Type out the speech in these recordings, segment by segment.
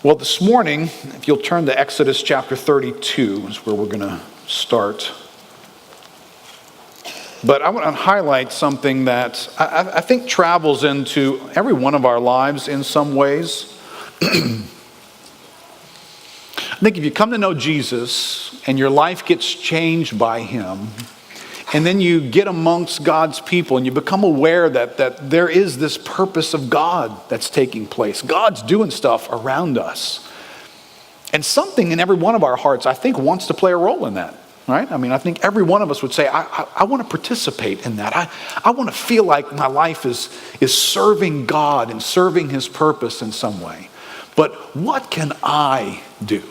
Well, this morning, if you'll turn to Exodus chapter 32, is where we're going to start. But I want to highlight something that I think travels into every one of our lives in some ways. I think if you come to know Jesus and your life gets changed by him, and then you get amongst God's people and you become aware that there is this purpose of God that's taking place. God's doing stuff around us. And something in every one of our hearts, I think, wants to play a role in that, right? I mean, I think every one of us would say, I want to participate in that. I want to feel like my life is serving God and serving his purpose in some way. But what can I do?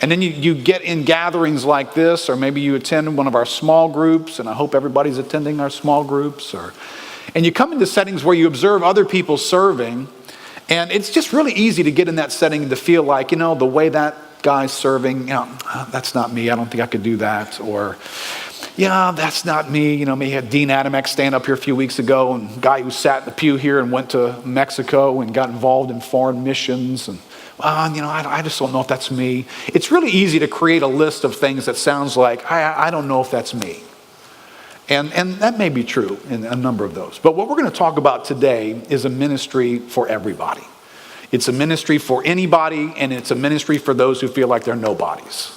And then you get in gatherings like this, or maybe you attend one of our small groups, and I hope everybody's attending our small groups, and you come into settings where you observe other people serving, and it's just really easy to get in that setting to feel like, the way that guy's serving, that's not me, I don't think I could do that, or, that's not me. We had Dean Adamek stand up here a few weeks ago, and a guy who sat in the pew here and went to Mexico and got involved in foreign missions, and I just don't know if that's me. It's really easy to create a list of things that sounds like, I don't know if that's me. And that may be true in a number of those. But what we're going to talk about today is a ministry for everybody. It's a ministry for anybody, and it's a ministry for those who feel like they're nobodies.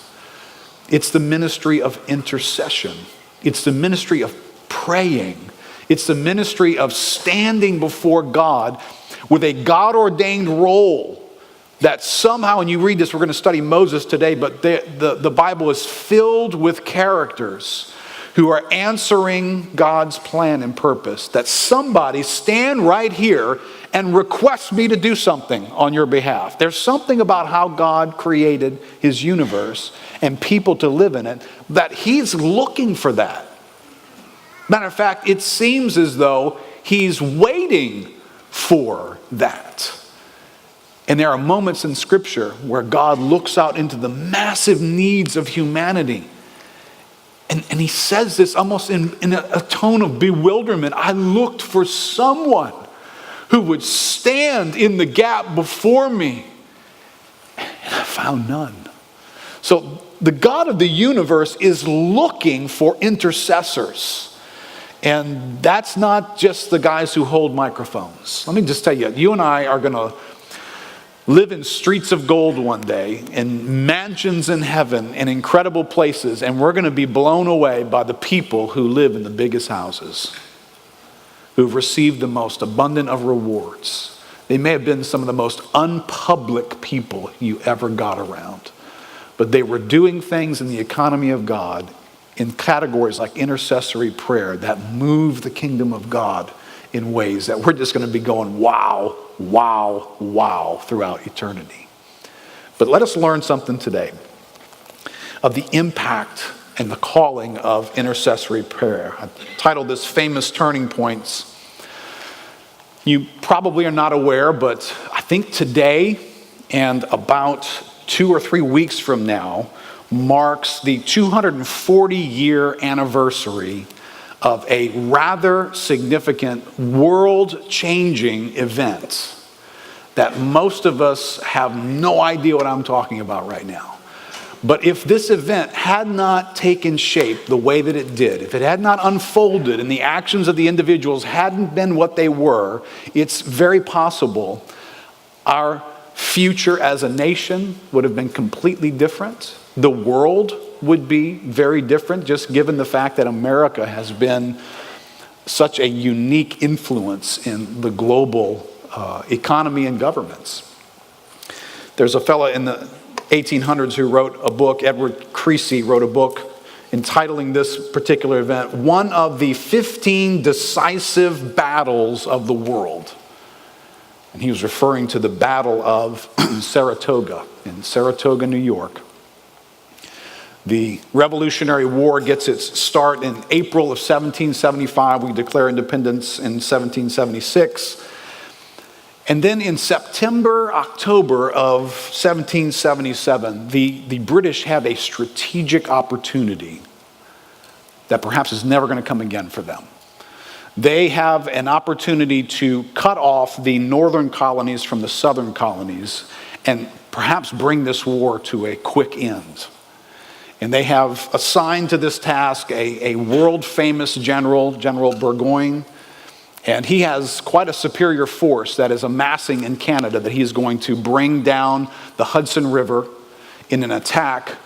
It's the ministry of intercession. It's the ministry of praying. It's the ministry of standing before God with a God-ordained role that somehow, and you read this, we're going to study Moses today, but the Bible is filled with characters who are answering God's plan and purpose. That somebody stand right here and request me to do something on your behalf. There's something about how God created his universe and people to live in it, that he's looking for that. Matter of fact, it seems as though he's waiting for that. And there are moments in Scripture where God looks out into the massive needs of humanity. And he says this almost in a tone of bewilderment. I looked for someone who would stand in the gap before me, and I found none. So the God of the universe is looking for intercessors. And that's not just the guys who hold microphones. Let me just tell you, you and I are going to live in streets of gold one day, in mansions in heaven, in incredible places, and we're going to be blown away by the people who live in the biggest houses, who've received the most abundant of rewards. They may have been some of the most unpublic people you ever got around, but they were doing things in the economy of God in categories like intercessory prayer that move the kingdom of God in ways that we're just going to be going, wow, wow, wow, throughout eternity. But let us learn something today of the impact and the calling of intercessory prayer. I titled this Famous Turning Points. You probably are not aware, but I think today and about 2 or 3 weeks from now marks the 240-year anniversary of a rather significant world-changing event that most of us have no idea what I'm talking about right now. But if this event had not taken shape the way that it did, if it had not unfolded and the actions of the individuals hadn't been what they were, it's very possible our future as a nation would have been completely different. The world would be very different, just given the fact that America has been such a unique influence in the global economy and governments. There's a fellow in the 1800s who wrote a book, Edward Creasy wrote a book entitling this particular event, one of the 15 decisive battles of the world. And he was referring to the Battle of Saratoga in Saratoga, New York. The Revolutionary War gets its start in April of 1775. We declare independence in 1776. And then in September, October of 1777, the British have a strategic opportunity that perhaps is never going to come again for them. They have an opportunity to cut off the northern colonies from the southern colonies and perhaps bring this war to a quick end. And they have assigned to this task a world-famous general, General Burgoyne, and he has quite a superior force that is amassing in Canada that he is going to bring down the Hudson River in an attack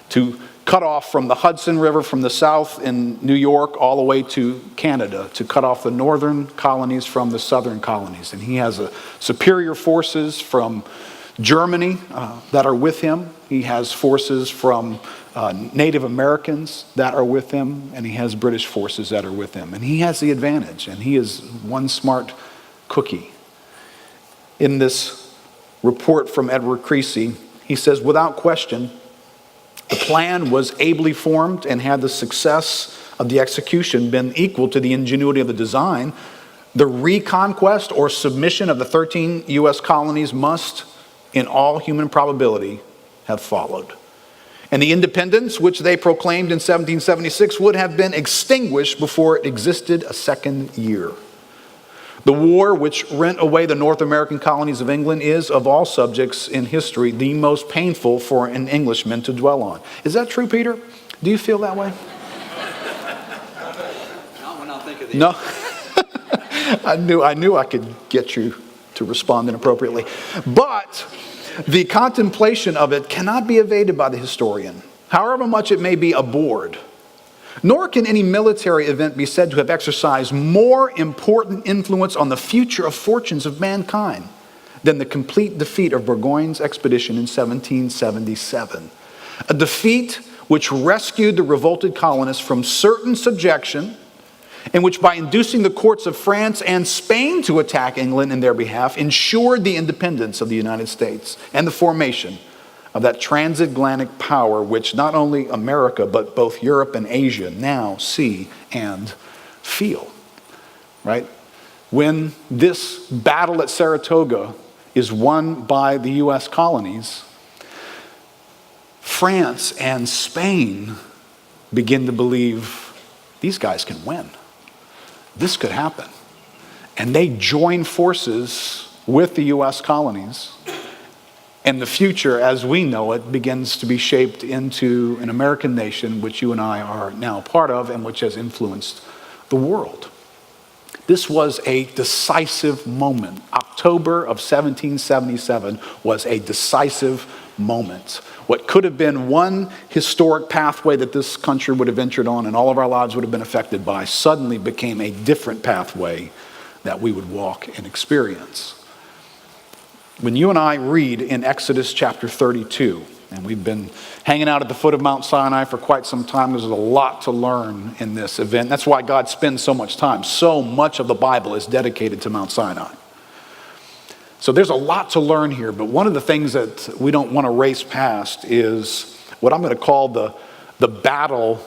to cut off from the Hudson River from the south in New York all the way to Canada, to cut off the northern colonies from the southern colonies. And he has superior forces from Germany that are with him. He has forces from Native Americans that are with him, and he has British forces that are with him. And he has the advantage, and he is one smart cookie. In this report from Edward Creasy, he says, without question, the plan was ably formed, and had the success of the execution been equal to the ingenuity of the design, the reconquest or submission of the 13 U.S. colonies must, in all human probability, have followed. And the independence which they proclaimed in 1776 would have been extinguished before it existed a second year. The war which rent away the North American colonies of England is, of all subjects in history, the most painful for an Englishman to dwell on. Is that true, Peter? Do you feel that way? Not when I think of the No. I knew I could get you to respond inappropriately. But the contemplation of it cannot be evaded by the historian, however much it may be abhorred. Nor can any military event be said to have exercised more important influence on the future of fortunes of mankind than the complete defeat of Burgoyne's expedition in 1777. A defeat which rescued the revolted colonists from certain subjection, and which, by inducing the courts of France and Spain to attack England in their behalf, ensured the independence of the United States and the formation of that transatlantic power which not only America, but both Europe and Asia now see and feel. Right? When this battle at Saratoga is won by the U.S. colonies, France and Spain begin to believe these guys can win. This could happen. And they join forces with the U.S. colonies. And the future, as we know it, begins to be shaped into an American nation, which you and I are now part of, and which has influenced the world. This was a decisive moment. October of 1777 was a decisive moment. What could have been one historic pathway that this country would have ventured on and all of our lives would have been affected by suddenly became a different pathway that we would walk and experience. When you and I read in Exodus chapter 32, and we've been hanging out at the foot of Mount Sinai for quite some time, there's a lot to learn in this event. That's why God spends so much time. So much of the Bible is dedicated to Mount Sinai. So there's a lot to learn here, but one of the things that we don't want to race past is what I'm going to call the battle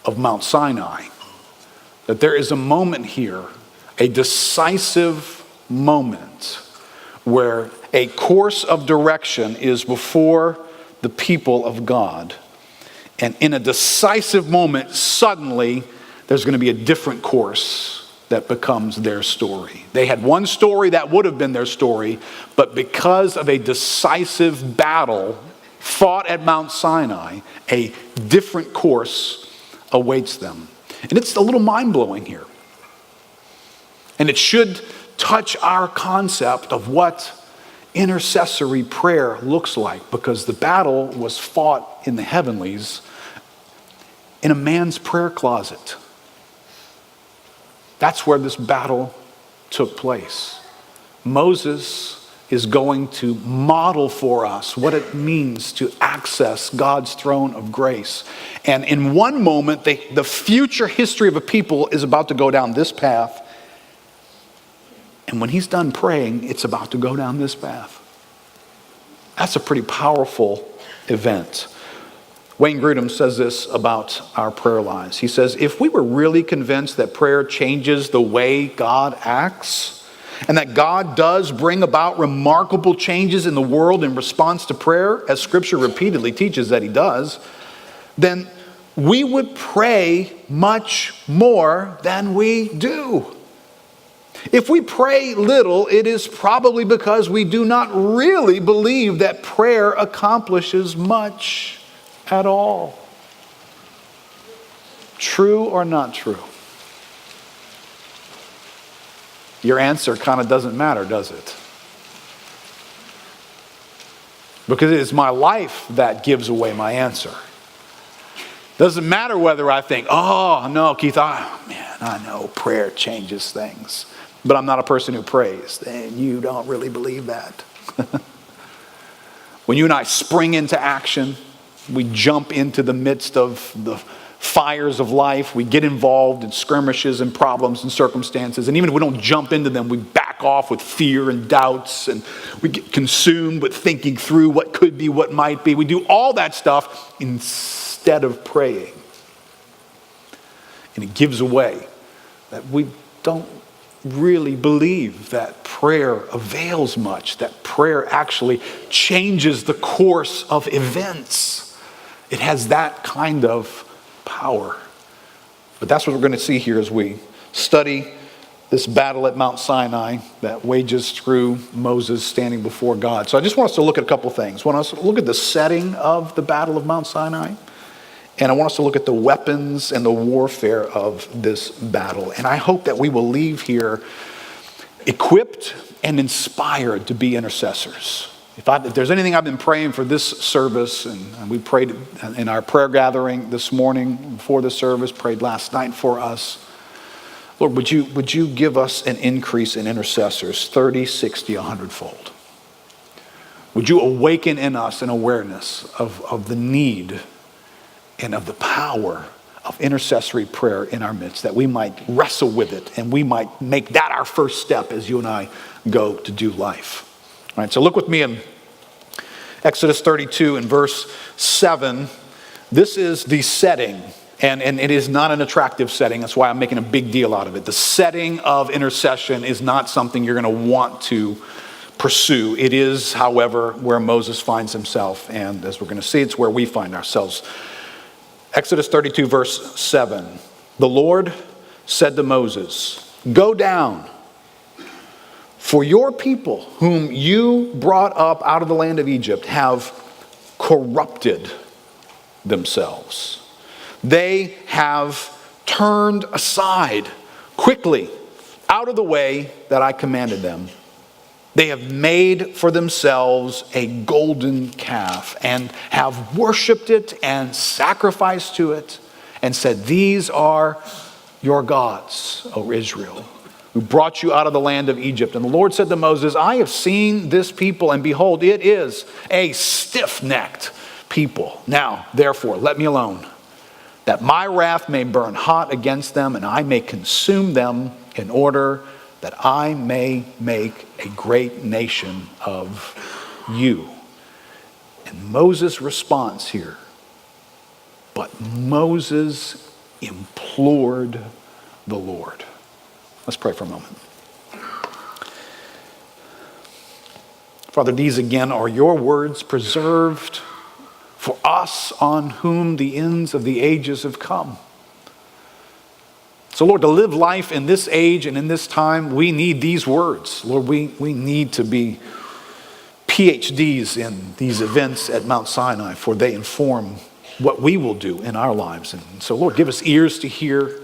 of Mount Sinai. That there is a moment here, a decisive moment, where a course of direction is before the people of God. And in a decisive moment, suddenly, there's going to be a different course that becomes their story. They had one story that would have been their story, but because of a decisive battle fought at Mount Sinai, a different course awaits them. And it's a little mind-blowing here. And it should touch our concept of what intercessory prayer looks like, because the battle was fought in the heavenlies in a man's prayer closet. That's where this battle took place. Moses is going to model for us what it means to access God's throne of grace. And in one moment, the future history of a people is about to go down this path. And when he's done praying, it's about to go down this path. That's a pretty powerful event. Wayne Grudem says this about our prayer lives. He says, if we were really convinced that prayer changes the way God acts, and that God does bring about remarkable changes in the world in response to prayer, as Scripture repeatedly teaches that he does, then we would pray much more than we do. If we pray little, it is probably because we do not really believe that prayer accomplishes much at all. True or not true? Your answer kind of doesn't matter, does it? Because it is my life that gives away my answer. Doesn't matter whether I think, oh, no, Keith, I know prayer changes things. But I'm not a person who prays. Then you don't really believe that. When you and I spring into action, we jump into the midst of the fires of life. We get involved in skirmishes and problems and circumstances. And even if we don't jump into them, we back off with fear and doubts. And we get consumed with thinking through what could be, what might be. We do all that stuff instead of praying. And it gives away that we don't really believe that prayer avails much, that prayer actually changes the course of events. It has that kind of power. But that's what we're going to see here as we study this battle at Mount Sinai that wages through Moses standing before God. So I just want us to look at a couple things. I want us to look at the setting of the battle of Mount Sinai. And I want us to look at the weapons and the warfare of this battle. And I hope that we will leave here equipped and inspired to be intercessors. If there's anything I've been praying for this service, and we prayed in our prayer gathering this morning before the service, prayed last night for us. Lord, would you give us an increase in intercessors, 30, 60, 100-fold? Would you awaken in us an awareness of the need and of the power of intercessory prayer in our midst, that we might wrestle with it and we might make that our first step as you and I go to do life. All right, so look with me in Exodus 32 and verse 7. This is the setting, and it is not an attractive setting. That's why I'm making a big deal out of it. The setting of intercession is not something you're going to want to pursue. It is, however, where Moses finds himself, and as we're going to see, it's where we find ourselves. Exodus 32, verse 7. The Lord said to Moses, "Go down, for your people whom you brought up out of the land of Egypt have corrupted themselves. They have turned aside quickly out of the way that I commanded them. They have made for themselves a golden calf and have worshipped it and sacrificed to it and said, 'These are your gods, O Israel, who brought you out of the land of Egypt.' And the Lord said to Moses, 'I have seen this people, and behold, it is a stiff-necked people. Now, therefore, let me alone, that my wrath may burn hot against them, and I may consume them in order that I may make a great nation of you.'" And Moses' response here, but Moses implored the Lord. Let's pray for a moment. Father, these again are your words preserved for us on whom the ends of the ages have come. So Lord, to live life in this age and in this time, we need these words. Lord, we need to be PhDs in these events at Mount Sinai, for they inform what we will do in our lives. And so Lord, give us ears to hear,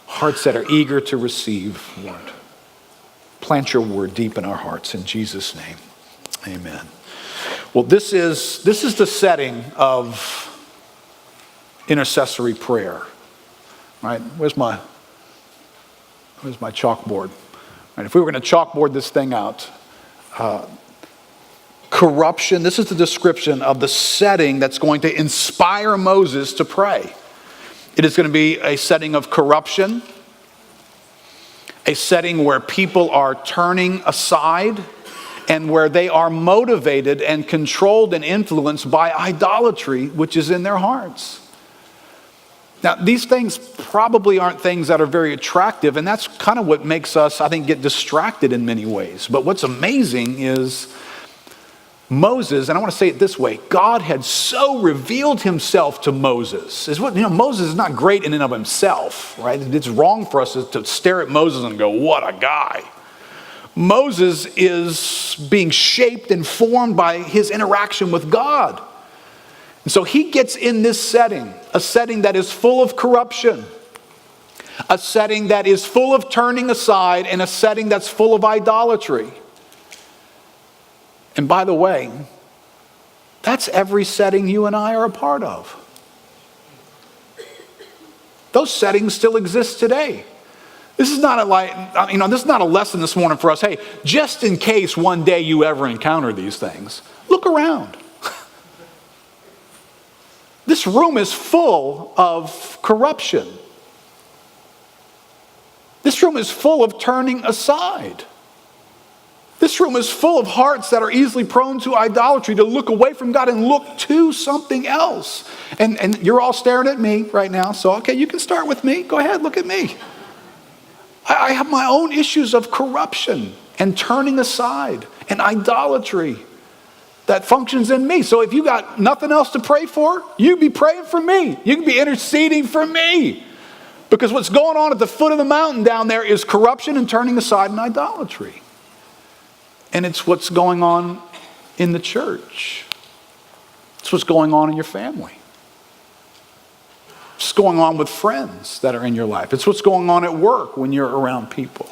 hearts that are eager to receive, Lord. Plant your word deep in our hearts in Jesus' name. Amen. Well, this is the setting of intercessory prayer. Right? Where's my chalkboard? Right, if we were going to chalkboard this thing out, corruption, this is the description of the setting that's going to inspire Moses to pray. It is going to be a setting of corruption, a setting where people are turning aside and where they are motivated and controlled and influenced by idolatry, which is in their hearts. Now, these things probably aren't things that are very attractive, and that's kind of what makes us, I think, get distracted in many ways. But what's amazing is Moses, and I want to say it this way, God had so revealed himself to Moses. Moses is not great in and of himself, right? It's wrong for us to stare at Moses and go, what a guy. Moses is being shaped and formed by his interaction with God. And so he gets in this setting, a setting that is full of corruption, a setting that is full of turning aside, and a setting that's full of idolatry. And by the way, that's every setting you and I are a part of. Those settings still exist today. This is not this is not a lesson this morning for us. Hey, just in case one day you ever encounter these things, look around. This room is full of corruption. This room is full of turning aside. This room is full of hearts that are easily prone to idolatry, to look away from God and look to something else. And you're all staring at me right now, so okay, you can start with me. Go ahead, look at me. I have my own issues of corruption and turning aside and idolatry that functions in me. So if you got nothing else to pray for, you be praying for me. You can be interceding for me. Because what's going on at the foot of the mountain down there is corruption and turning aside and idolatry. And it's what's going on in the church. It's what's going on in your family. It's going on with friends that are in your life. It's what's going on at work when you're around people.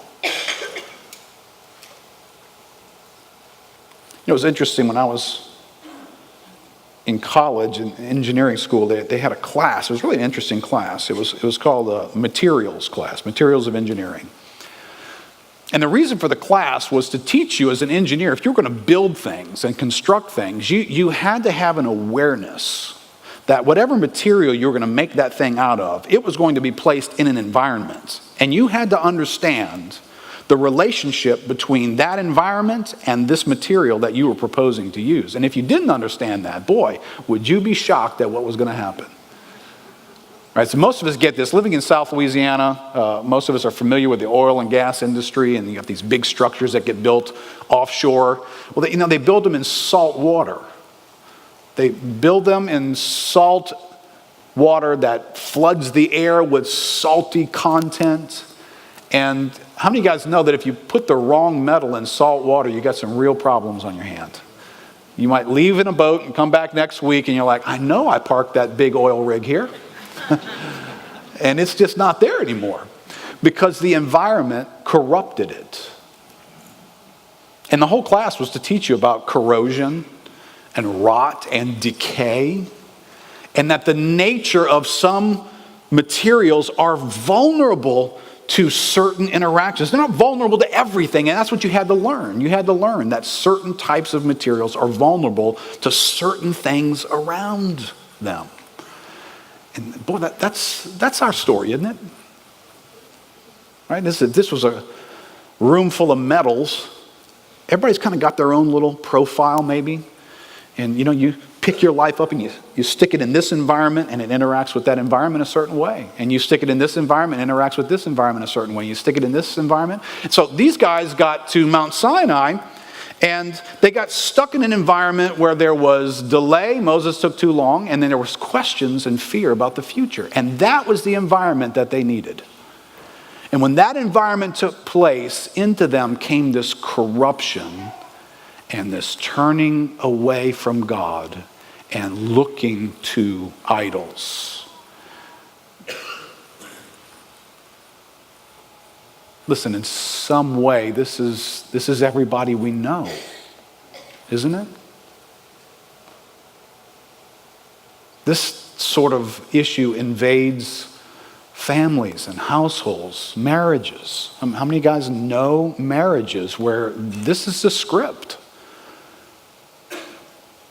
It was interesting when I was in college, in engineering school, they had a class. It was really an interesting class. It was called a materials class, materials of engineering. And the reason for the class was to teach you as an engineer, if you were going to build things and construct things, you had to have an awareness that whatever material you were going to make that thing out of, it was going to be placed in an environment. And you had to understand the relationship between that environment and this material that you were proposing to use. And if you didn't understand that, boy, would you be shocked at what was going to happen. Right, so most of us get this. Living in South Louisiana, most of us are familiar with the oil and gas industry, and you got these big structures that get built offshore. Well, they build them in salt water. They build them in salt water that floods the air with salty content. And how many of you guys know that if you put the wrong metal in salt water, you got some real problems on your hand? You might leave in a boat and come back next week and you're like, I know I parked that big oil rig here. And it's just not there anymore because the environment corrupted it. And the whole class was to teach you about corrosion and rot and decay, and that the nature of some materials are vulnerable to certain interactions. They're not vulnerable to everything, and that's what you had to learn. You had to learn that certain types of materials are vulnerable to certain things around them. And boy, that's our story, isn't it? Right? This was a room full of metals. Everybody's kind of got their own little profile, maybe. And you pick your life up and you stick it in this environment and it interacts with that environment a certain way. And you stick it in this environment, it interacts with this environment a certain way. You stick it in this environment. So these guys got to Mount Sinai and they got stuck in an environment where there was delay, Moses took too long, and then there was questions and fear about the future. And that was the environment that they needed. And when that environment took place, into them came this corruption and this turning away from God and looking to idols. Listen, in some way, this is everybody we know, isn't it? This sort of issue invades families and households, marriages. How many of you guys know marriages where this is the script?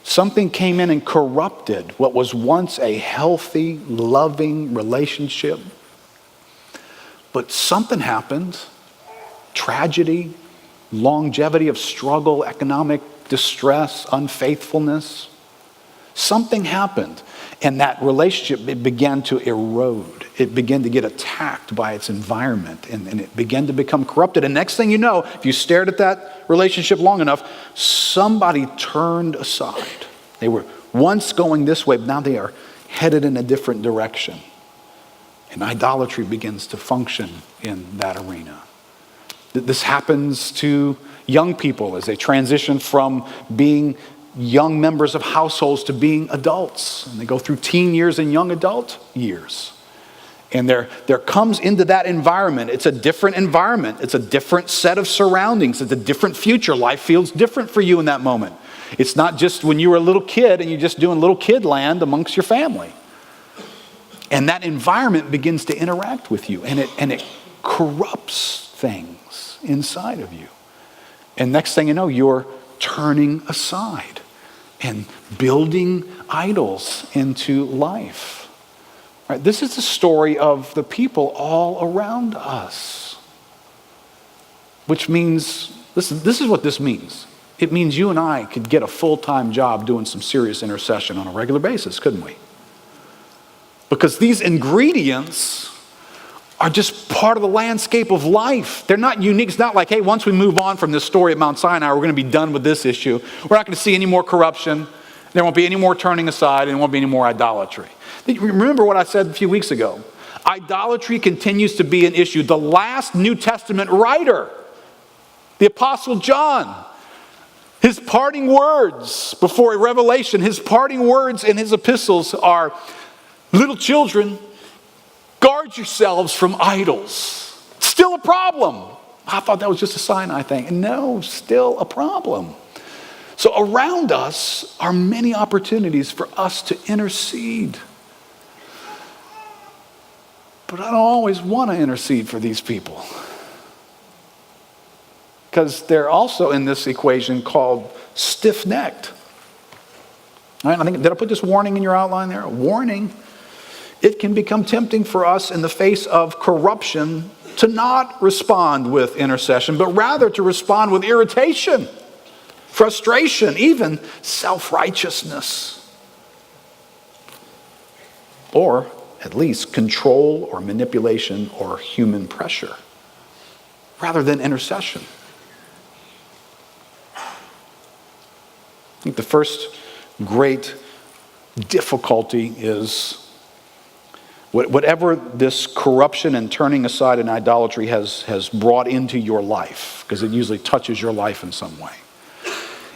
Something came in and corrupted what was once a healthy, loving relationship. But something happened. Tragedy, longevity of struggle, economic distress, unfaithfulness. Something happened, and that relationship, it began to erode. It began to get attacked by its environment, and it began to become corrupted. And next thing you know, if you stared at that relationship long enough, somebody turned aside. They were once going this way, but now they are headed in a different direction. And idolatry begins to function in that arena. This happens to young people as they transition from being young members of households to being adults. And they go through teen years and young adult years. And there comes into that environment. It's a different environment. It's a different set of surroundings. It's a different future. Life feels different for you in that moment. It's not just when you were a little kid and you're just doing little kid land amongst your family. And that environment begins to interact with you. And it corrupts things inside of you. And next thing you know, you're turning aside and building idols into life. Right? This is the story of the people all around us. Which means, this is what this means. It means you and I could get a full-time job doing some serious intercession on a regular basis, couldn't we? Because these ingredients are just part of the landscape of life. They're not unique. It's not like, hey, once we move on from this story at Mount Sinai, we're going to be done with this issue. We're not going to see any more corruption. There won't be any more turning aside, and there won't be any more idolatry. Remember what I said a few weeks ago. Idolatry continues to be an issue. The last New Testament writer, the Apostle John, his parting words before Revelation, his parting words in his epistles are, little children, guard yourselves from idols. Still a problem. I thought that was just a Sinai thing. No, still a problem. So around us are many opportunities for us to intercede. But I don't always want to intercede for these people. Because they're also in this equation called stiff-necked. All right, did I put this warning in your outline there? A warning. It can become tempting for us in the face of corruption to not respond with intercession, but rather to respond with irritation, frustration, even self-righteousness. Or at least control or manipulation or human pressure, rather than intercession. I think the first great difficulty is whatever this corruption and turning aside in idolatry has brought into your life, because it usually touches your life in some way,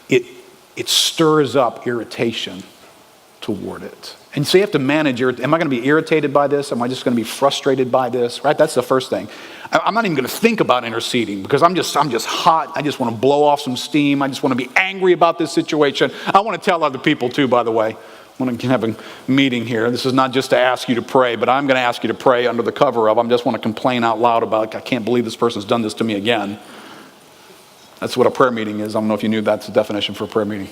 it stirs up irritation toward it. And so you have to manage am I going to be irritated by this? Am I just going to be frustrated by this? Right? That's the first thing. I'm not even going to think about interceding because I'm just hot. I just want to blow off some steam. I just want to be angry about this situation. I want to tell other people too, by the way. I want to have a meeting here. This is not just to ask you to pray, but I'm going to ask you to pray under the cover of, I just want to complain out loud about, I can't believe this person's done this to me again. That's what a prayer meeting is. I don't know if you knew that's the definition for a prayer meeting.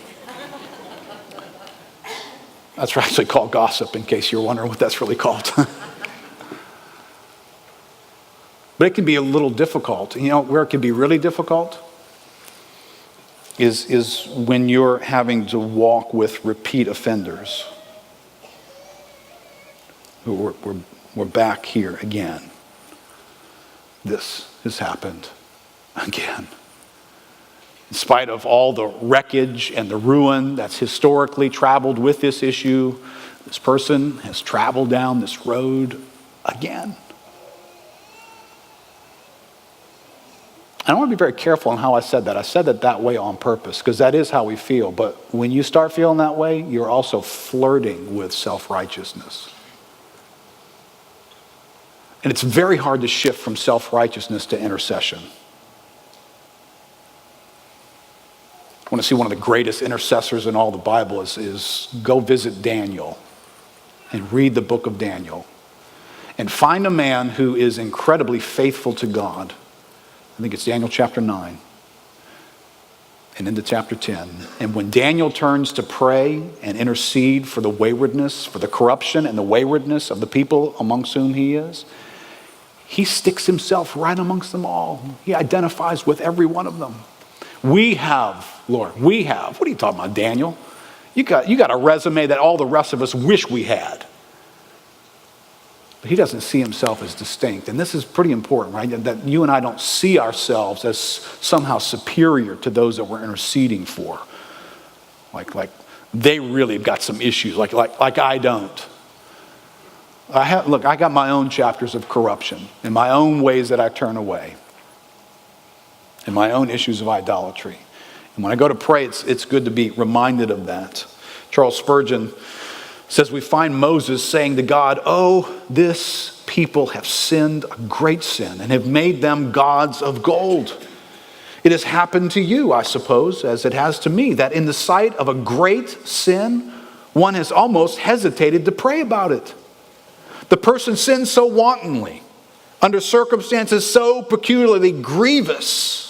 That's actually called gossip, in case you're wondering what that's really called. But it can be a little difficult. You know, where it can be really difficult is when you're having to walk with repeat offenders. We're back here again. This has happened again. In spite of all the wreckage and the ruin that's historically traveled with this issue, this person has traveled down this road again. I want to be very careful on how I said that. I said that way on purpose, because that is how we feel. But when you start feeling that way, you're also flirting with self-righteousness. And it's very hard to shift from self-righteousness to intercession. I want to see one of the greatest intercessors in all the Bible is go visit Daniel and read the book of Daniel and find a man who is incredibly faithful to God. I think it's Daniel chapter 9 and into chapter 10. And when Daniel turns to pray and intercede for the waywardness, for the corruption and the waywardness of the people amongst whom he is, he sticks himself right amongst them all. He identifies with every one of them. We have, Lord, what are you talking about, Daniel? You got a resume that all the rest of us wish we had. But he doesn't see himself as distinct. And this is pretty important, right? That you and I don't see ourselves as somehow superior to those that we're interceding for. Like they really have got some issues, like I don't. I got my own chapters of corruption and my own ways that I turn away and my own issues of idolatry. And when I go to pray, it's good to be reminded of that. Charles Spurgeon says we find Moses saying to God, "Oh, this people have sinned a great sin and have made them gods of gold. It has happened to you, I suppose, as it has to me, that in the sight of a great sin, one has almost hesitated to pray about it. The person sins so wantonly, under circumstances so peculiarly grievous,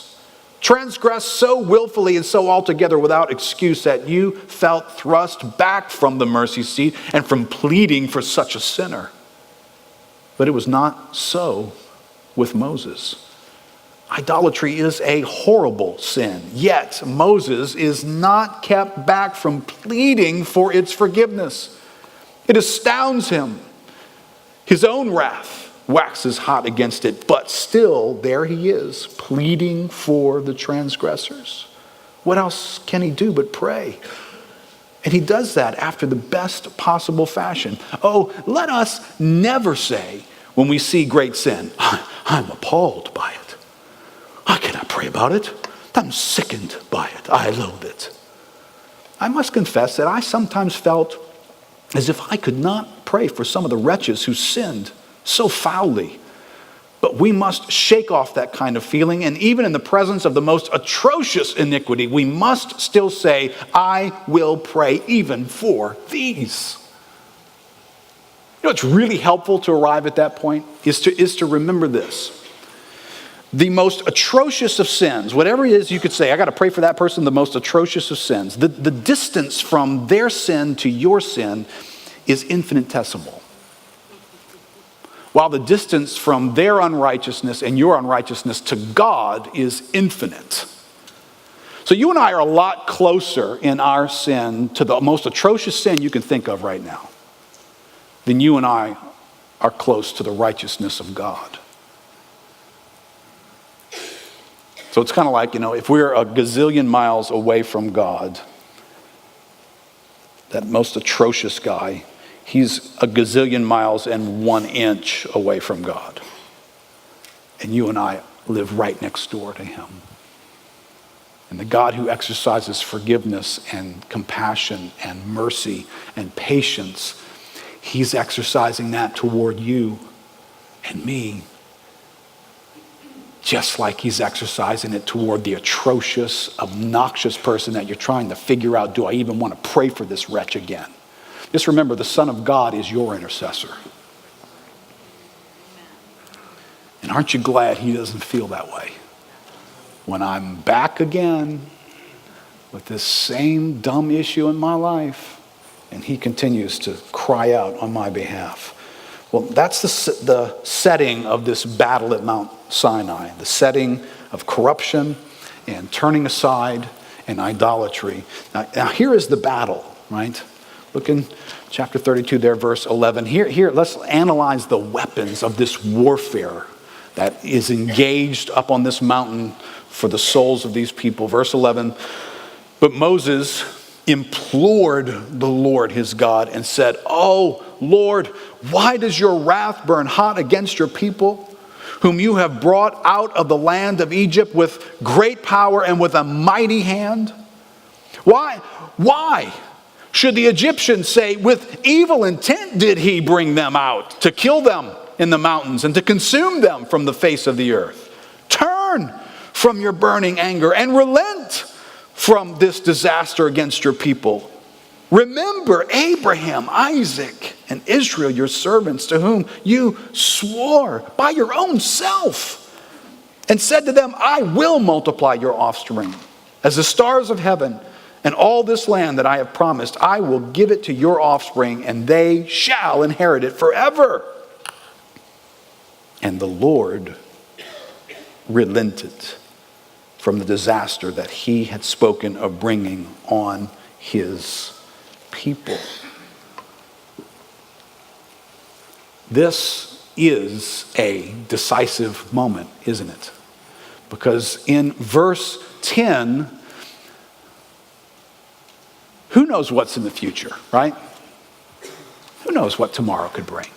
transgressed so willfully and so altogether without excuse that you felt thrust back from the mercy seat and from pleading for such a sinner." But it was not so with Moses. Idolatry is a horrible sin, yet Moses is not kept back from pleading for its forgiveness. It astounds him. His own wrath waxes hot against it, but still there he is, pleading for the transgressors. What else can he do but pray? And he does that after the best possible fashion. Oh, let us never say when we see great sin, "I'm appalled by it. I cannot pray about it. I'm sickened by it. I loathe it." I must confess that I sometimes felt as if I could not pray for some of the wretches who sinned so foully. But we must shake off that kind of feeling, and even in the presence of the most atrocious iniquity, we must still say, "I will pray even for these." You know what's really helpful to arrive at that point is to remember this. The most atrocious of sins, whatever it is you could say, I got to pray for that person, the most atrocious of sins. The distance from their sin to your sin is infinitesimal. While the distance from their unrighteousness and your unrighteousness to God is infinite. So you and I are a lot closer in our sin to the most atrocious sin you can think of right now than you and I are close to the righteousness of God. So it's kind of like, if we're a gazillion miles away from God, that most atrocious guy, he's a gazillion miles and 1 inch away from God. And you and I live right next door to him. And the God who exercises forgiveness and compassion and mercy and patience, he's exercising that toward you and me, just like he's exercising it toward the atrocious, obnoxious person that you're trying to figure out, do I even want to pray for this wretch again? Just remember, the Son of God is your intercessor. And aren't you glad he doesn't feel that way? When I'm back again with this same dumb issue in my life, and he continues to cry out on my behalf. Well, that's the setting of this battle at Mount Sinai, the setting of corruption and turning aside and idolatry. Now here is the battle, right? Look in chapter 32 there, verse 11. Here, let's analyze the weapons of this warfare that is engaged up on this mountain for the souls of these people. Verse 11, but Moses implored the Lord his God and said, "Oh Lord, why does your wrath burn hot against your people, whom you have brought out of the land of Egypt with great power and with a mighty hand? Why should the Egyptians say, with evil intent did he bring them out, to kill them in the mountains and to consume them from the face of the earth? Turn from your burning anger and relent from this disaster against your people. Remember Abraham, Isaac, and Israel, your servants, to whom you swore by your own self and said to them, I will multiply your offspring as the stars of heaven, and all this land that I have promised, I will give it to your offspring, and they shall inherit it forever." And the Lord relented from the disaster that he had spoken of bringing on his people. This is a decisive moment, isn't it? Because in verse 10, who knows what's in the future, right? Who knows what tomorrow could bring,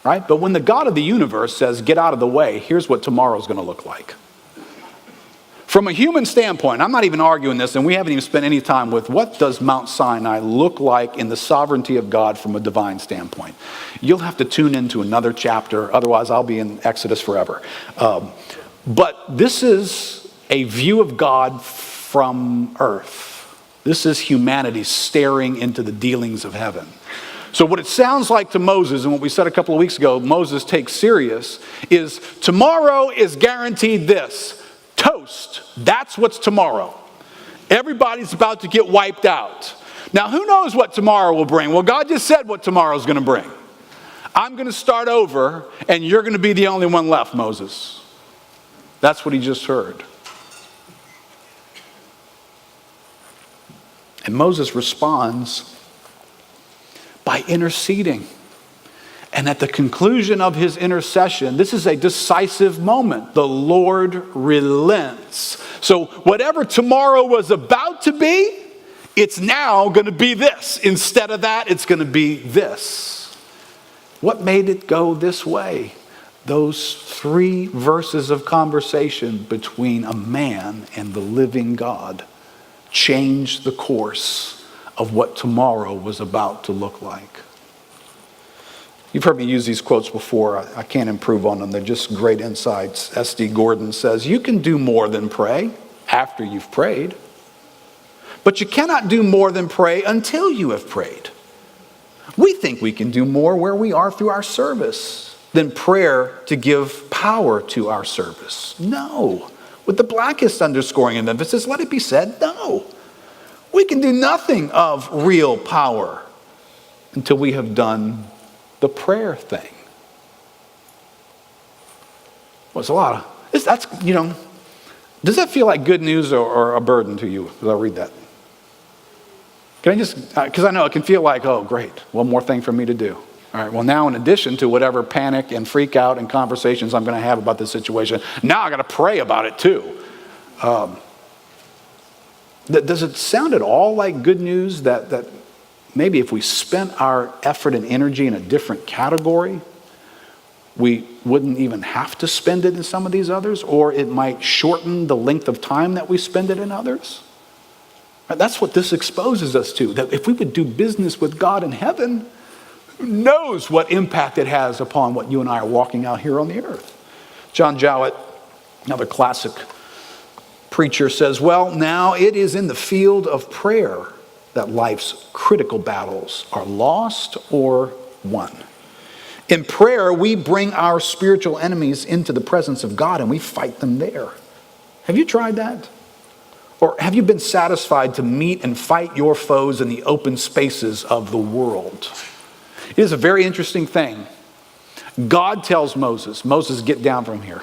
right? But when the God of the universe says, get out of the way, here's what tomorrow's going to look like. From a human standpoint, I'm not even arguing this, and we haven't even spent any time with what does Mount Sinai look like in the sovereignty of God from a divine standpoint. You'll have to tune into another chapter, otherwise I'll be in Exodus forever. But this is a view of God from earth. This is humanity staring into the dealings of heaven. So what it sounds like to Moses, and what we said a couple of weeks ago, Moses takes serious, is tomorrow is guaranteed this. Toast. That's what's tomorrow. Everybody's about to get wiped out. Now, who knows what tomorrow will bring? Well, God just said what tomorrow's going to bring. I'm going to start over, and you're going to be the only one left, Moses. That's what he just heard. And Moses responds by interceding. And at the conclusion of his intercession, this is a decisive moment. The Lord relents. So whatever tomorrow was about to be, it's now going to be this. Instead of that, it's going to be this. What made it go this way? Those 3 verses of conversation between a man and the living God changed the course of what tomorrow was about to look like. You've heard me use these quotes before. I can't improve on them. They're just great insights. S.D. Gordon says, you can do more than pray after you've prayed, but you cannot do more than pray until you have prayed. We think we can do more where we are through our service than prayer to give power to our service. No. With the blackest underscoring and emphasis, let it be said, no. We can do nothing of real power until we have done the prayer thing. Well, it's a lot of, does that feel like good news or a burden to you as I read that? Can I just, because I know it can feel like, oh, great, one more thing for me to do. All right, well, now in addition to whatever panic and freak out and conversations I'm going to have about this situation, now I got to pray about it too. Does it sound at all like good news that maybe if we spent our effort and energy in a different category, we wouldn't even have to spend it in some of these others, or it might shorten the length of time that we spend it in others? That's what this exposes us to, that if we would do business with God in heaven, who knows what impact it has upon what you and I are walking out here on the earth. John Jowett, another classic preacher, says, well, now it is in the field of prayer that life's critical battles are lost or won. In prayer, we bring our spiritual enemies into the presence of God and we fight them there. Have you tried that? Or have you been satisfied to meet and fight your foes in the open spaces of the world? It is a very interesting thing. God tells Moses, get down from here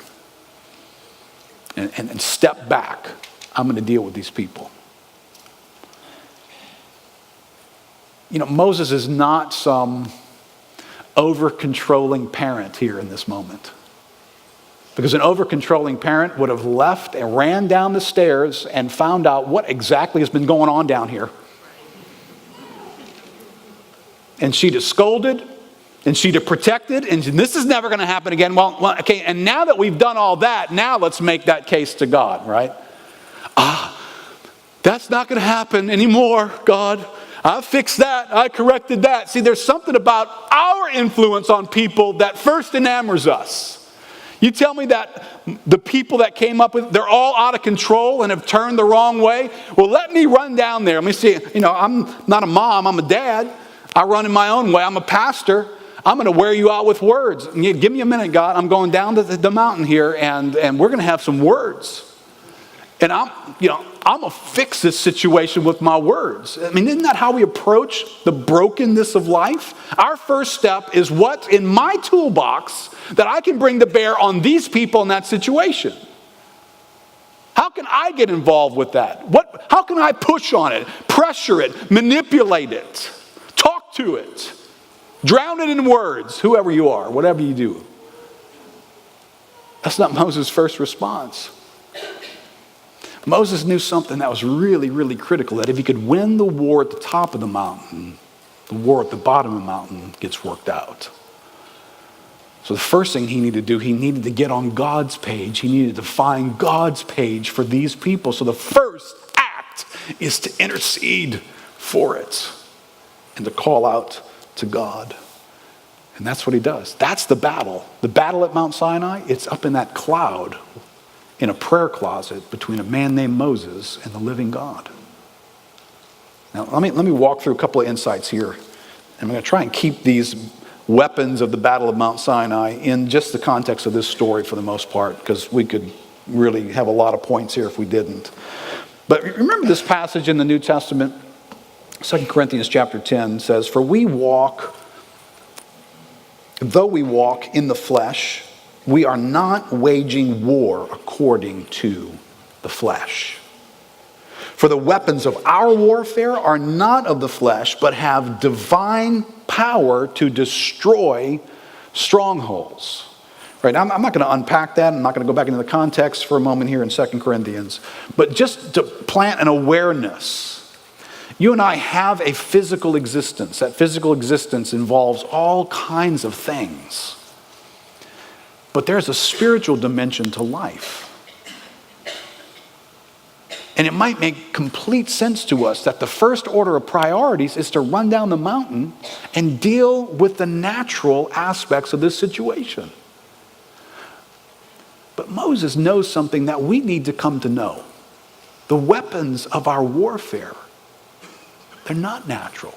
and step back. I'm going to deal with these people. Moses is not some over-controlling parent here in this moment. Because an over-controlling parent would have left and ran down the stairs and found out what exactly has been going on down here. And she'd have scolded, and she'd have protected, and this is never going to happen again. Well, okay, and now that we've done all that, now let's make that case to God, right? That's not going to happen anymore, God. I fixed that. I corrected that. See, there's something about our influence on people that first enamors us. You tell me that the people that came up with, they're all out of control and have turned the wrong way. Well, let me run down there. Let me see. I'm not a mom. I'm a dad. I run in my own way. I'm a pastor. I'm going to wear you out with words. Give me a minute, God. I'm going down to the mountain here, and we're going to have some words. And I'm going to fix this situation with my words. I mean, isn't that how we approach the brokenness of life? Our first step is what's in my toolbox that I can bring to bear on these people in that situation. How can I get involved with that? How can I push on it, pressure it, manipulate it? to it. Drown it in words, whoever you are, whatever you do. That's not Moses' first response. Moses knew something that was really, really critical, that if he could win the war at the top of the mountain, the war at the bottom of the mountain gets worked out. So the first thing he needed to do, he needed to get on God's page. He needed to find God's page for these people. So the first act is to intercede for it and to call out to God. And that's what he does. That's the battle. The battle at Mount Sinai, it's up in that cloud in a prayer closet between a man named Moses and the living God. Now, let me walk through a couple of insights here. I'm going to try and keep these weapons of the Battle of Mount Sinai in just the context of this story for the most part, because we could really have a lot of points here if we didn't. But remember this passage in the New Testament? 2 Corinthians chapter 10 says, "For though we walk in the flesh, we are not waging war according to the flesh. For the weapons of our warfare are not of the flesh, but have divine power to destroy strongholds." Right? I'm not going to unpack that. I'm not going to go back into the context for a moment here in 2 Corinthians. But just to plant an awareness, you and I have a physical existence. That physical existence involves all kinds of things. But there's a spiritual dimension to life. And it might make complete sense to us that the first order of priorities is to run down the mountain and deal with the natural aspects of this situation. But Moses knows something that we need to come to know. The weapons of our warfare, they're not natural.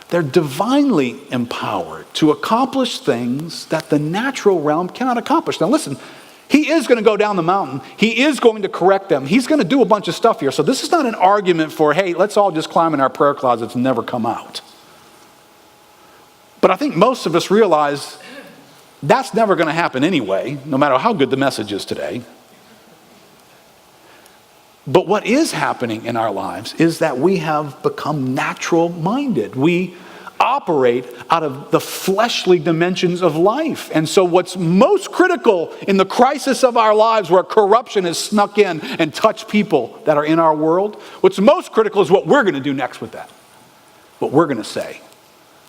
They're divinely empowered to accomplish things that the natural realm cannot accomplish. Now listen, he is going to go down the mountain. He is going to correct them. He's going to do a bunch of stuff here. So this is not an argument for, hey, let's all just climb in our prayer closets and never come out. But I think most of us realize that's never going to happen anyway, no matter how good the message is today. But what is happening in our lives is that we have become natural-minded. We operate out of the fleshly dimensions of life. And so what's most critical in the crisis of our lives where corruption has snuck in and touched people that are in our world, what's most critical is what we're going to do next with that. What we're going to say,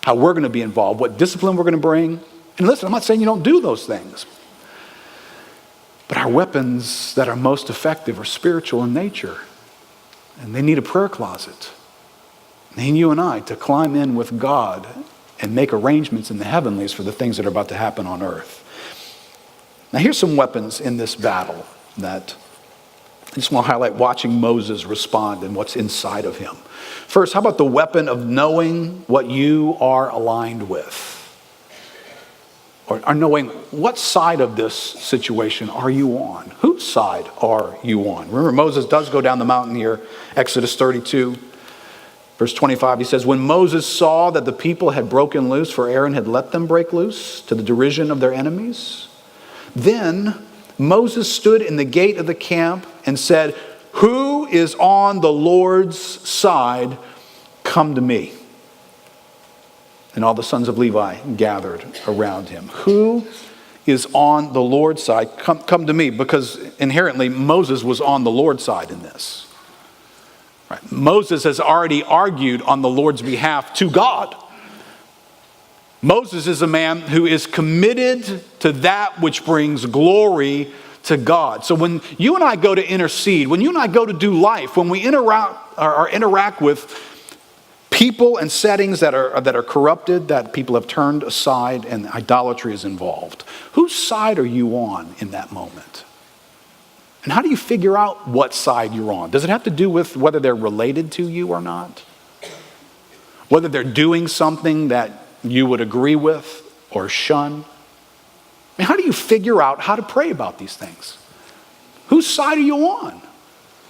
how we're going to be involved, what discipline we're going to bring. And listen, I'm not saying you don't do those things. But our weapons that are most effective are spiritual in nature. And they need a prayer closet. They need you and I to climb in with God and make arrangements in the heavenlies for the things that are about to happen on earth. Now here's some weapons in this battle that I just want to highlight, watching Moses respond and what's inside of him. First, how about the weapon of knowing what you are aligned with? Or knowing what side of this situation are you on? Whose side are you on? Remember, Moses does go down the mountain here, Exodus 32, verse 25. He says, "When Moses saw that the people had broken loose, for Aaron had let them break loose to the derision of their enemies, then Moses stood in the gate of the camp and said, 'Who is on the Lord's side? Come to me.' And all the sons of Levi gathered around him." Who is on the Lord's side? Come to me, because inherently Moses was on the Lord's side in this. Right. Moses has already argued on the Lord's behalf to God. Moses is a man who is committed to that which brings glory to God. So when you and I go to intercede, when you and I go to do life, when we interact with people and settings that are corrupted, that people have turned aside and idolatry is involved, whose side are you on in that moment? And how do you figure out what side you're on? Does it have to do with whether they're related to you or not? Whether they're doing something that you would agree with or shun? I mean, how do you figure out how to pray about these things? Whose side are you on?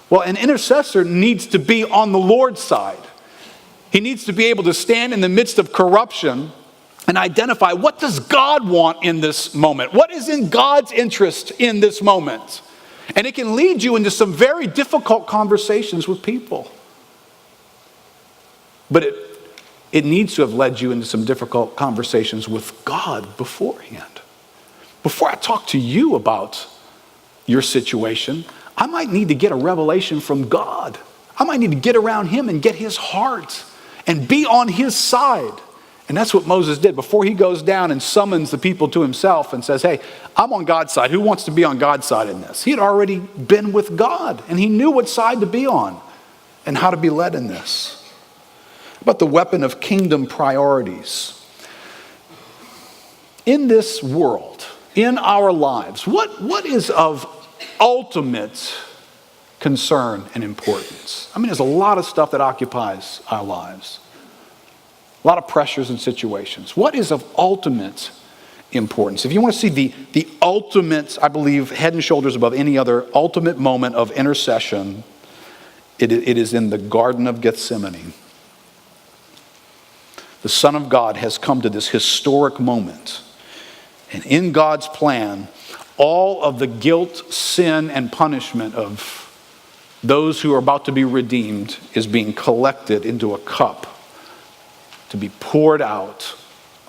Well, an intercessor needs to be on the Lord's side. He needs to be able to stand in the midst of corruption and identify, what does God want in this moment? What is in God's interest in this moment? And it can lead you into some very difficult conversations with people. But it needs to have led you into some difficult conversations with God beforehand. Before I talk to you about your situation, I might need to get a revelation from God. I might need to get around him and get his heart and be on his side. And that's what Moses did before he goes down and summons the people to himself and says, hey, I'm on God's side. Who wants to be on God's side in this? He had already been with God, and he knew what side to be on and how to be led in this. But the weapon of kingdom priorities. In this world, in our lives, what is of ultimate concern and importance? I mean, there's a lot of stuff that occupies our lives. A lot of pressures and situations. What is of ultimate importance? If you want to see the ultimate, I believe, head and shoulders above any other ultimate moment of intercession, it is in the Garden of Gethsemane. The Son of God has come to this historic moment. And in God's plan, all of the guilt, sin, and punishment of those who are about to be redeemed is being collected into a cup to be poured out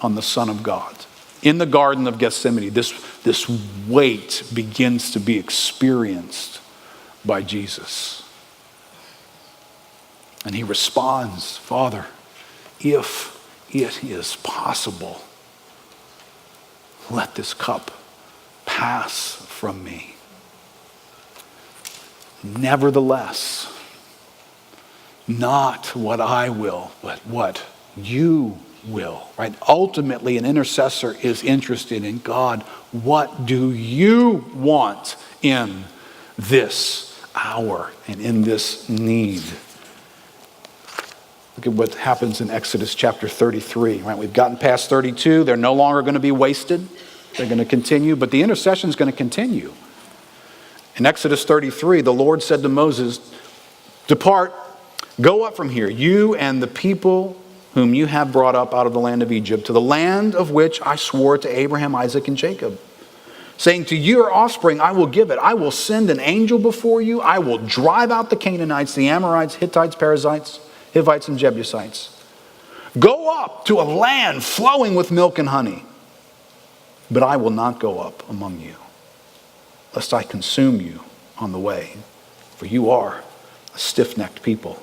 on the Son of God. In the Garden of Gethsemane, this weight begins to be experienced by Jesus. And he responds, Father, if it is possible, let this cup pass from me. Nevertheless, not what I will, but what you will, right? Ultimately, an intercessor is interested in God. What do you want in this hour and in this need? Look at what happens in Exodus chapter 33, right? We've gotten past 32. They're no longer going to be wasted. They're going to continue, but the intercession is going to continue. In Exodus 33, the Lord said to Moses, depart, go up from here, you and the people whom you have brought up out of the land of Egypt, to the land of which I swore to Abraham, Isaac, and Jacob, saying, to your offspring I will give it. I will send an angel before you. I will drive out the Canaanites, the Amorites, Hittites, Perizzites, Hivites, and Jebusites. Go up to a land flowing with milk and honey. But I will not go up among you, lest I consume you on the way, for you are a stiff-necked people.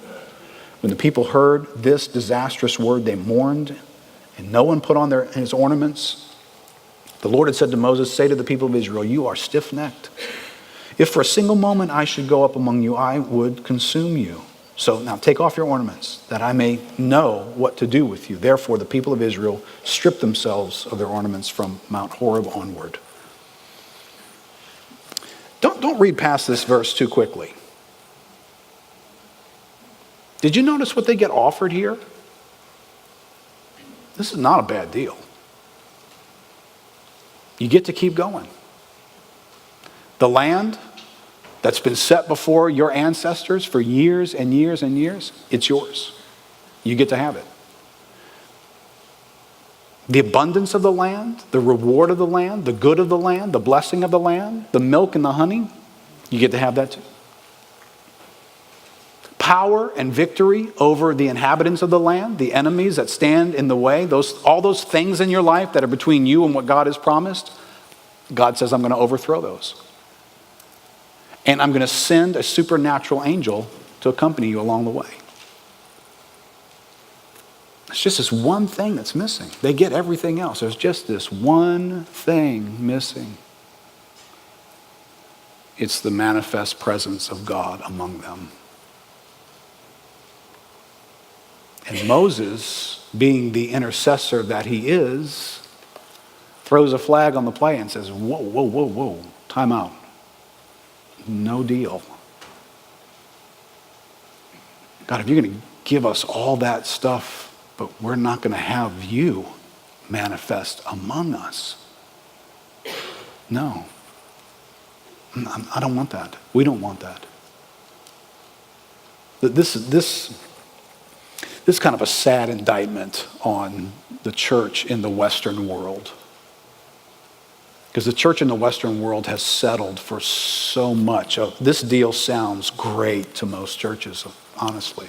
When the people heard this disastrous word, they mourned, and no one put on his ornaments. The Lord had said to Moses, say to the people of Israel, you are stiff-necked. If for a single moment I should go up among you, I would consume you. So now take off your ornaments, that I may know what to do with you. Therefore the people of Israel stripped themselves of their ornaments from Mount Horeb onward. Don't read past this verse too quickly. Did you notice what they get offered here? This is not a bad deal. You get to keep going. The land that's been set before your ancestors for years and years and years, it's yours. You get to have it. The abundance of the land, the reward of the land, the good of the land, the blessing of the land, the milk and the honey, you get to have that too. Power and victory over the inhabitants of the land, the enemies that stand in the way, all those things in your life that are between you and what God has promised, God says, I'm going to overthrow those. And I'm going to send a supernatural angel to accompany you along the way. It's just this one thing that's missing. They get everything else. There's just this one thing missing. It's the manifest presence of God among them. And Moses, being the intercessor that he is, throws a flag on the play and says, whoa, whoa, whoa, whoa, time out. No deal. God, if you're going to give us all that stuff, but we're not going to have you manifest among us. No. I don't want that. We don't want that. This is kind of a sad indictment on the church in the Western world. Because the church in the Western world has settled for so much of this deal sounds great to most churches, honestly.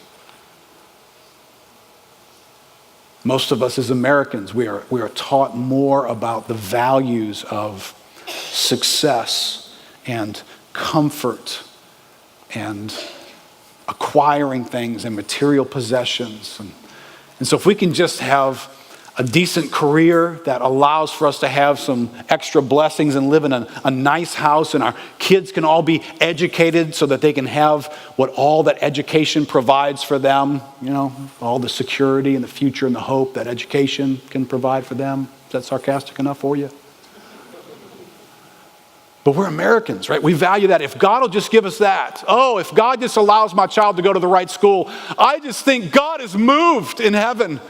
Most of us as Americans, we are taught more about the values of success and comfort and acquiring things and material possessions. And so if we can just have a decent career that allows for us to have some extra blessings and live in a nice house, and our kids can all be educated so that they can have what all that education provides for them, all the security and the future and the hope that education can provide for them. Is that sarcastic enough for you? But we're Americans, right? We value that. If God will just give us that. Oh, if God just allows my child to go to the right school, I just think God is moved in heaven.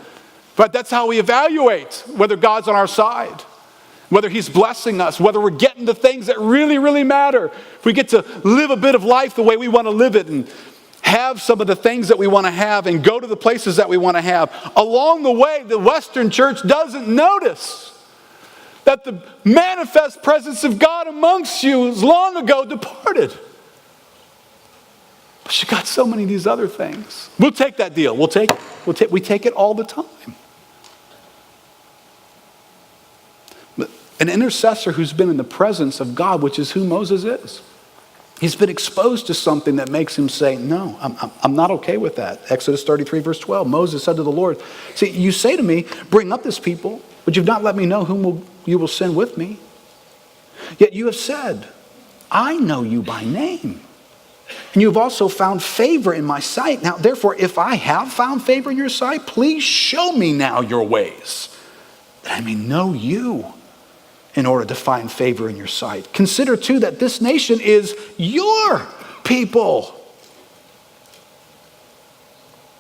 But that's how we evaluate whether God's on our side, whether he's blessing us, whether we're getting the things that really, really matter. If we get to live a bit of life the way we want to live it and have some of the things that we want to have and go to the places that we want to have. Along the way, the Western church doesn't notice that the manifest presence of God amongst you is long ago departed. But you got so many of these other things. We'll take that deal. We take it all the time. But an intercessor who's been in the presence of God, which is who Moses is, he's been exposed to something that makes him say, no, I'm not okay with that. Exodus 33, verse 12, Moses said to the Lord, see, you say to me, bring up this people, but you've not let me know whom you will send with me. Yet you have said, I know you by name. And you have also found favor in my sight. Now, therefore, if I have found favor in your sight, please show me now your ways, that I may know you in order to find favor in your sight. Consider, too, that this nation is your people.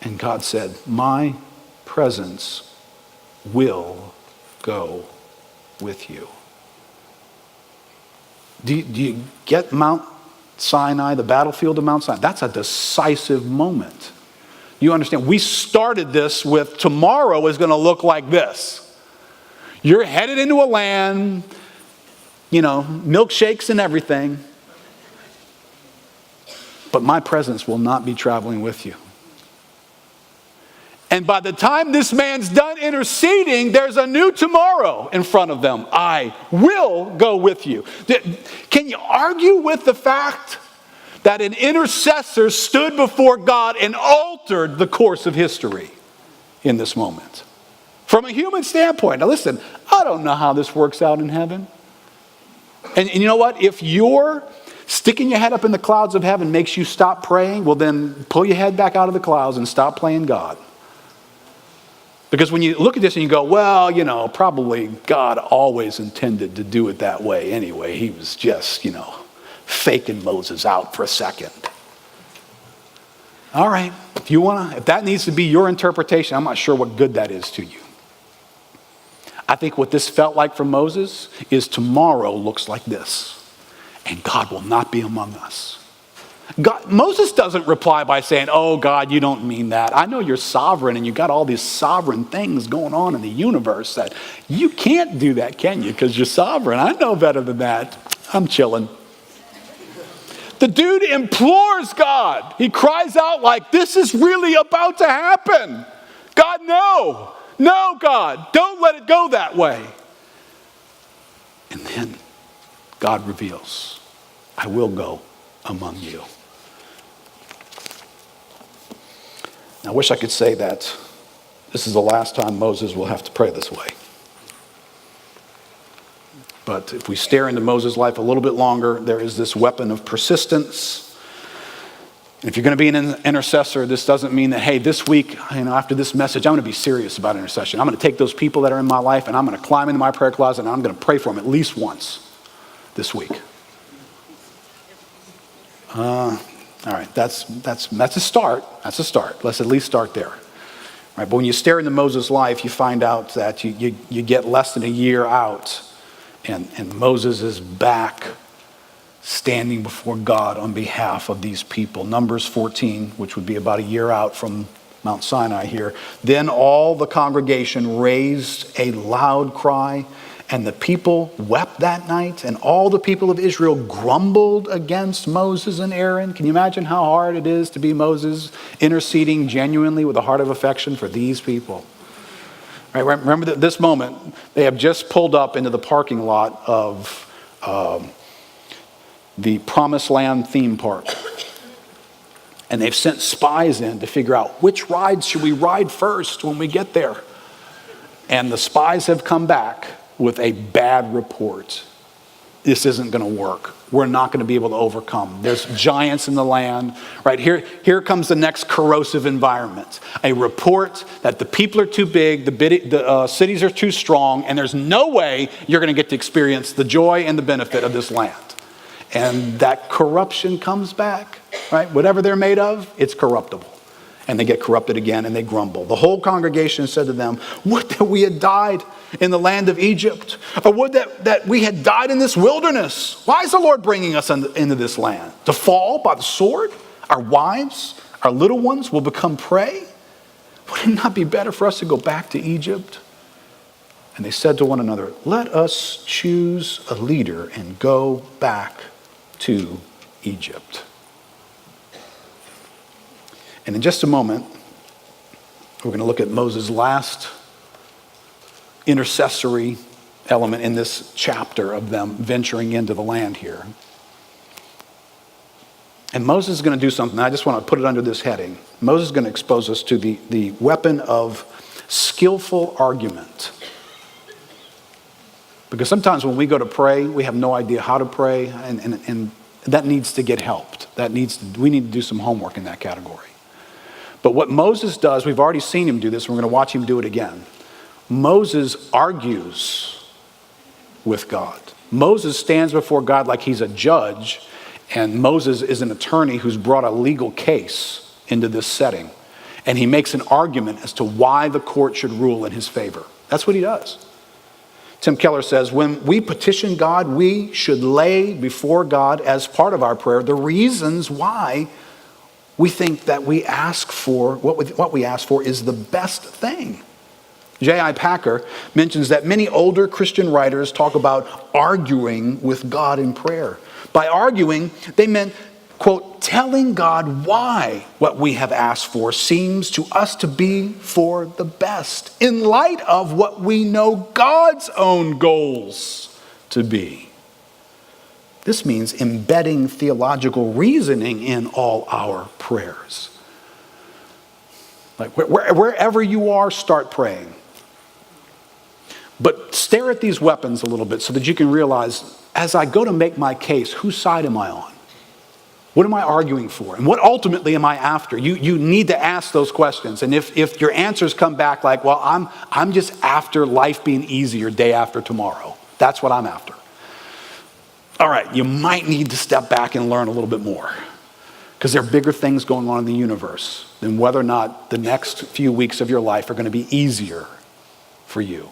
And God said, my presence will go with you. Do you get Mount Sinai, the battlefield of Mount Sinai? That's a decisive moment. You understand? We started this with tomorrow is going to look like this. You're headed into a land, milkshakes and everything. But my presence will not be traveling with you. And by the time this man's done interceding, there's a new tomorrow in front of them. I will go with you. Can you argue with the fact that an intercessor stood before God and altered the course of history in this moment? From a human standpoint. Now listen, I don't know how this works out in heaven. And you know what? If you're sticking your head up in the clouds of heaven makes you stop praying, well then pull your head back out of the clouds and stop playing God. Because when you look at this and you go, well, probably God always intended to do it that way anyway. He was just, faking Moses out for a second. All right, if that needs to be your interpretation, I'm not sure what good that is to you. I think what this felt like for Moses is tomorrow looks like this. And God will not be among us. Moses doesn't reply by saying, oh God, you don't mean that. I know you're sovereign and you got all these sovereign things going on in the universe that you can't do that, can you? Because you're sovereign. I know better than that. I'm chilling. The dude implores God. He cries out like, this is really about to happen. God, no. No, God, don't let it go that way. And then God reveals, I will go among you. I wish I could say that this is the last time Moses will have to pray this way. But if we stare into Moses' life a little bit longer, there is this weapon of persistence. And if you're going to be an intercessor, this doesn't mean that, hey, this week, after this message, I'm going to be serious about intercession. I'm going to take those people that are in my life and I'm going to climb into my prayer closet and I'm going to pray for them at least once this week. All right, that's a start. That's a start. Let's at least start there. Right, but when you stare into Moses' life, you find out that you get less than a year out, and Moses is back standing before God on behalf of these people. Numbers 14, which would be about a year out from Mount Sinai here. Then all the congregation raised a loud cry, and the people wept that night, and all the people of Israel grumbled against Moses and Aaron. Can you imagine how hard it is to be Moses interceding genuinely with a heart of affection for these people? Right? Remember that this moment, they have just pulled up into the parking lot of the Promised Land theme park. And they've sent spies in to figure out which rides should we ride first when we get there. And the spies have come back with a bad report. This isn't going to work. We're not going to be able to overcome. There's giants in the land. Right here comes the next corrosive environment. A report that the people are too big, the cities are too strong, and there's no way you're going to get to experience the joy and the benefit of this land. And that corruption comes back, right? Whatever they're made of, it's corruptible. And they get corrupted again and they grumble. The whole congregation said to them, would that we had died in the land of Egypt, or would that we had died in this wilderness. Why is the Lord bringing us into this land? To fall by the sword? Our wives, our little ones will become prey? Would it not be better for us to go back to Egypt? And they said to one another, let us choose a leader and go back to Egypt. And in just a moment, we're going to look at Moses' last intercessory element in this chapter of them venturing into the land here. And Moses is going to do something. I just want to put it under this heading. Moses is going to expose us to the weapon of skillful argument. Because sometimes when we go to pray, we have no idea how to pray, and that needs to get helped. We need to do some homework in that category. But what Moses does, we've already seen him do this, and we're going to watch him do it again. Moses argues with God. Moses stands before God like he's a judge, and Moses is an attorney who's brought a legal case into this setting. And he makes an argument as to why the court should rule in his favor. That's what he does. Tim Keller says, when we petition God, we should lay before God as part of our prayer the reasons why we think that we ask for, what we ask for is the best thing. J.I. Packer mentions that many older Christian writers talk about arguing with God in prayer. By arguing, they meant, quote, telling God why what we have asked for seems to us to be for the best, in light of what we know God's own goals to be. This means embedding theological reasoning in all our prayers. Like wherever you are, start praying. But stare at these weapons a little bit so that you can realize, as I go to make my case, whose side am I on? What am I arguing for? And what ultimately am I after? You need to ask those questions. And if your answers come back like, well, I'm just after life being easier day after tomorrow. That's what I'm after. All right, you might need to step back and learn a little bit more. Because there are bigger things going on in the universe than whether or not the next few weeks of your life are going to be easier for you.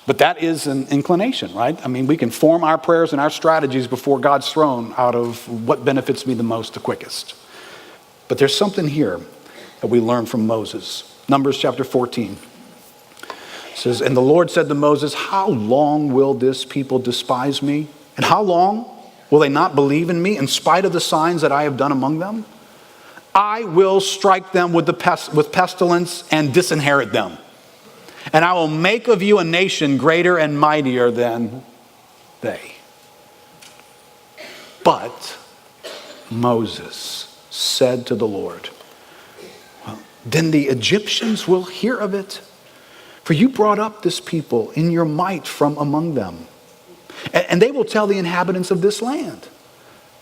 But that is an inclination, right? I mean, we can form our prayers and our strategies before God's throne out of what benefits me the most, the quickest. But there's something here that we learn from Moses. Numbers chapter 14 says, and the Lord said to Moses, how long will this people despise me? And how long will they not believe in me in spite of the signs that I have done among them? I will strike them with pestilence and disinherit them. And I will make of you a nation greater and mightier than they. But Moses said to the Lord, well, then the Egyptians will hear of it. For you brought up this people in your might from among them. And they will tell the inhabitants of this land.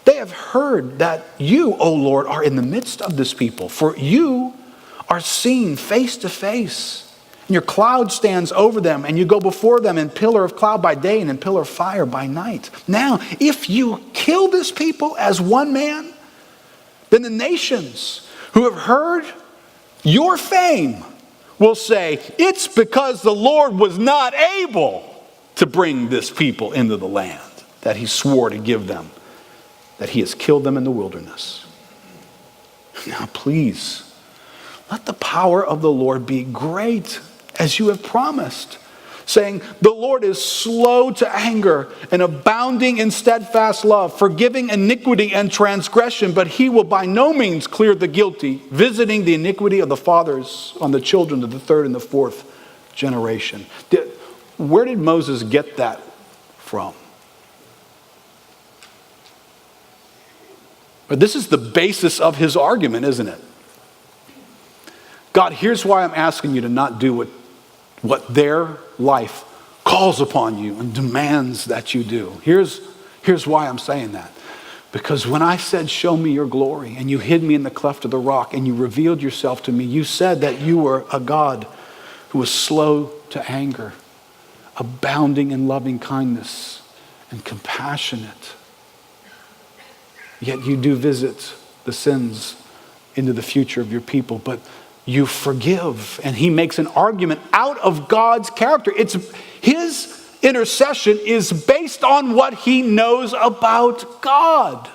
They have heard that you, O Lord, are in the midst of this people. For you are seen face to face. And your cloud stands over them, and you go before them in pillar of cloud by day and in pillar of fire by night. Now, if you kill this people as one man, then the nations who have heard your fame will say, it's because the Lord was not able to bring this people into the land that he swore to give them, that he has killed them in the wilderness. Now, please, let the power of the Lord be great, as you have promised, saying, the Lord is slow to anger and abounding in steadfast love, forgiving iniquity and transgression, but he will by no means clear the guilty, visiting the iniquity of the fathers on the children of the third and the fourth generation. Where did Moses get that from? But this is the basis of his argument, isn't it? God, here's why I'm asking you to not do what their life calls upon you and demands that you do. Here's why I'm saying that. Because when I said, show me your glory, and you hid me in the cleft of the rock, and you revealed yourself to me, you said that you were a God who was slow to anger, abounding in loving kindness, and compassionate. Yet you do visit the sins into the future of your people, but you forgive. And he makes an argument out of God's character. His intercession is based on what he knows about God.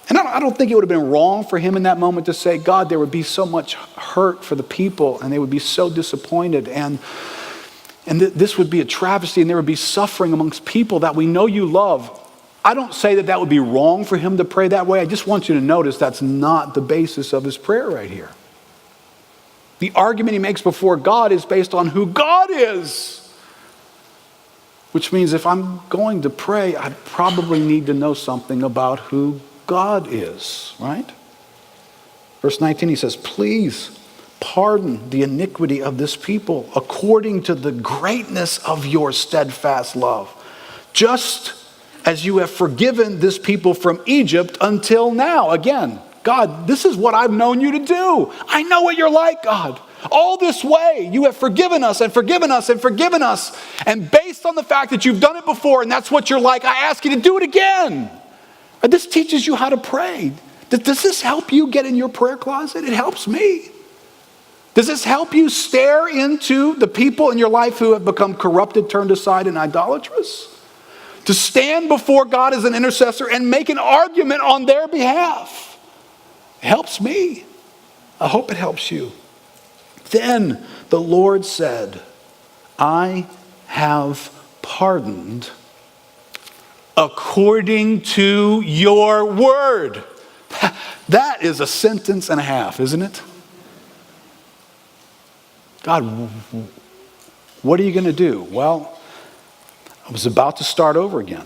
And I don't think it would have been wrong for him in that moment to say, God, there would be so much hurt for the people, and they would be so disappointed, and this would be a travesty, and there would be suffering amongst people that we know you love. I don't say that would be wrong for him to pray that way. I just want you to notice that's not the basis of his prayer right here. The argument he makes before God is based on who God is. Which means if I'm going to pray, I probably need to know something about who God is, right? Verse 19, he says, please pardon the iniquity of this people according to the greatness of your steadfast love, just as you have forgiven this people from Egypt until now. Again, God, this is what I've known you to do. I know what you're like, God. All this way, you have forgiven us and forgiven us and forgiven us. And based on the fact that you've done it before and that's what you're like, I ask you to do it again. And this teaches you how to pray. Does this help you get in your prayer closet? It helps me. Does this help you stare into the people in your life who have become corrupted, turned aside, and idolatrous? To stand before God as an intercessor and make an argument on their behalf. It helps me. I hope it helps you. Then the Lord said, I have pardoned according to your word. That is a sentence and a half, isn't it? God, what are you going to do? Well, I was about to start over again.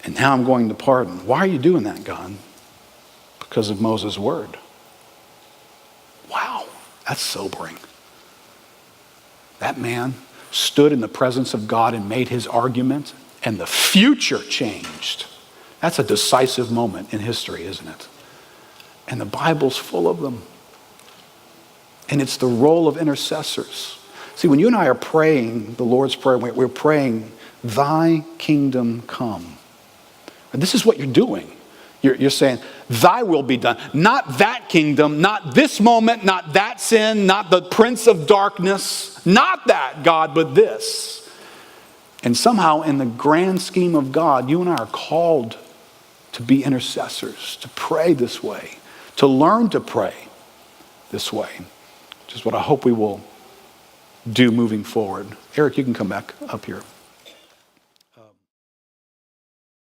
And now I'm going to pardon. Why are you doing that, God? Because of Moses' word. Wow, that's sobering. That man stood in the presence of God and made his argument, and the future changed. That's a decisive moment in history, isn't it? And the Bible's full of them. And it's the role of intercessors. See, when you and I are praying the Lord's Prayer, we're praying, thy kingdom come. And this is what you're doing. You're saying, thy will be done. Not that kingdom, not this moment, not that sin, not the prince of darkness. Not that, God, but this. And somehow in the grand scheme of God, you and I are called to be intercessors, to pray this way, to learn to pray this way, which is what I hope we will do moving forward. Eric, you can come back up here.